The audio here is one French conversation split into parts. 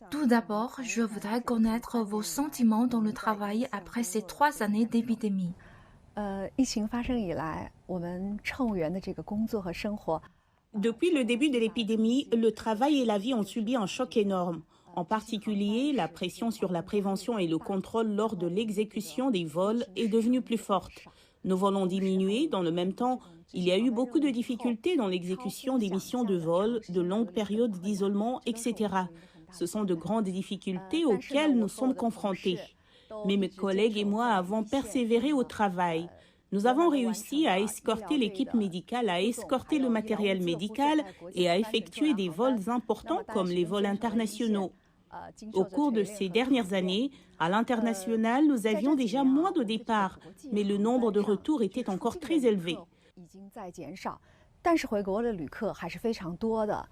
Tout d'abord, je voudrais connaître vos sentiments dans le travail après ces 3 années d'épidémie. 疫情发生以来，我们乘务员的这个工作和生活 Depuis le début de l'épidémie, le travail et la vie ont subi un choc énorme. En particulier, la pression sur la prévention et le contrôle lors de l'exécution des vols est devenue plus forte. Nos vols ont diminué. Dans le même temps, il y a eu beaucoup de difficultés dans l'exécution des missions de vol, de longues périodes d'isolement, etc. Ce sont de grandes difficultés auxquelles nous sommes confrontés. Mais mes collègues et moi avons persévéré au travail. Nous avons réussi à escorter l'équipe médicale, à escorter le matériel médical et à effectuer des vols importants comme les vols internationaux. Au cours de ces dernières années, à l'international, nous avions déjà moins de départs, mais le nombre de retours était encore très élevé. 已经在减少，但是回国的旅客还是非常多的。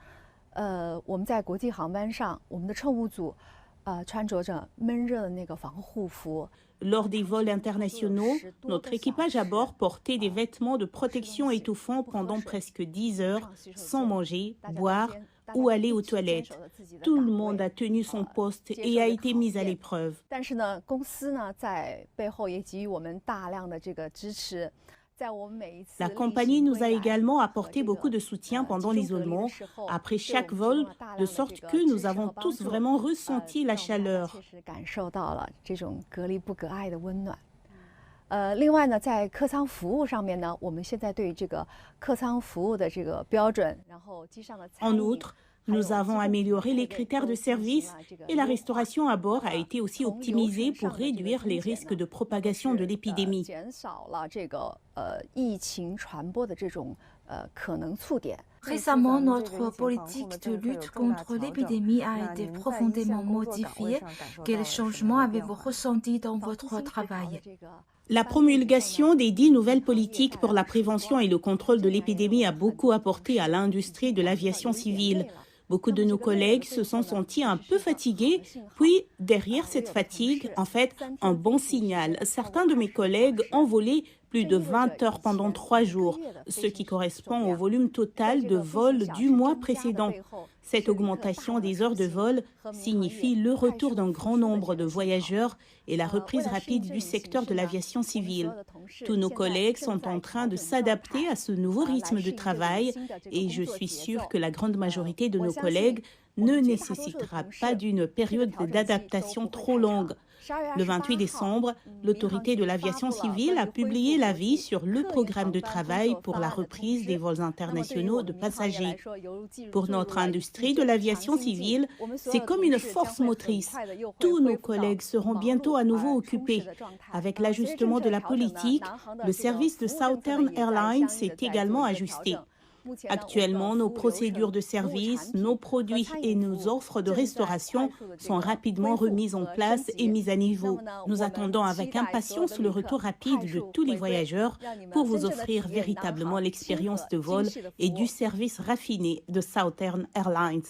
我们在国际航班上，我们的乘务组穿着着闷热的那个防护服。 Lors des vols internationaux, notre équipage à bord portait des vêtements de protection étouffants pendant presque 10 heures, sans manger, boire ou aller aux toilettes. Tout le monde a tenu son poste et a été mis à l'épreuve. 但是呢，公司呢在背后也给予我们大量的这个支持。 La compagnie nous a également apporté beaucoup de soutien pendant l'isolement, après chaque vol, de sorte que nous avons tous vraiment ressenti la chaleur. 感受到了这种隔离不隔爱的温暖。另外呢，在客舱服务上面呢，我们现在对这个客舱服务的这个标准，然后机上的餐饮。 En outre, nous avons amélioré les critères de service et la restauration à bord a été aussi optimisée pour réduire les risques de propagation de l'épidémie. 减少了这个疫情传播的这种可能触点。 Récemment, notre politique de lutte contre l'épidémie a été profondément modifiée. Quels changements avez-vous ressentis dans votre travail? La promulgation des 10 nouvelles politiques pour la prévention et le contrôle de l'épidémie a beaucoup apporté à l'industrie de l'aviation civile. Beaucoup de nos collègues se sont sentis un peu fatigués, puis derrière cette fatigue, en fait, un bon signal. Certains de mes collègues ont volé plus de 20 heures pendant 3 jours, ce qui correspond au volume total de vol du mois précédent. Cette augmentation des heures de vol signifie le retour d'un grand nombre de voyageurs et la reprise rapide du secteur de l'aviation civile. Tous nos collègues sont en train de s'adapter à ce nouveau rythme de travail et je suis sûre que la grande majorité de nos collègues ne nécessitera pas d'une période d'adaptation trop longue. Le 28 décembre, l'autorité de l'aviation civile a publié l'avis sur le programme de travail pour la reprise des vols internationaux de passagers. Pour notre industrie de l'aviation civile, c'est comme une force motrice. Tous nos collègues seront bientôt à nouveau occupés. Avec l'ajustement de la politique, le service de Southern Airlines s'est également ajusté. Actuellement, nos procédures de service, nos produits et nos offres de restauration sont rapidement remises en place et mises à niveau. Nous attendons avec impatience le retour rapide de tous les voyageurs pour vous offrir véritablement l'expérience de vol et du service raffiné de Southern Airlines.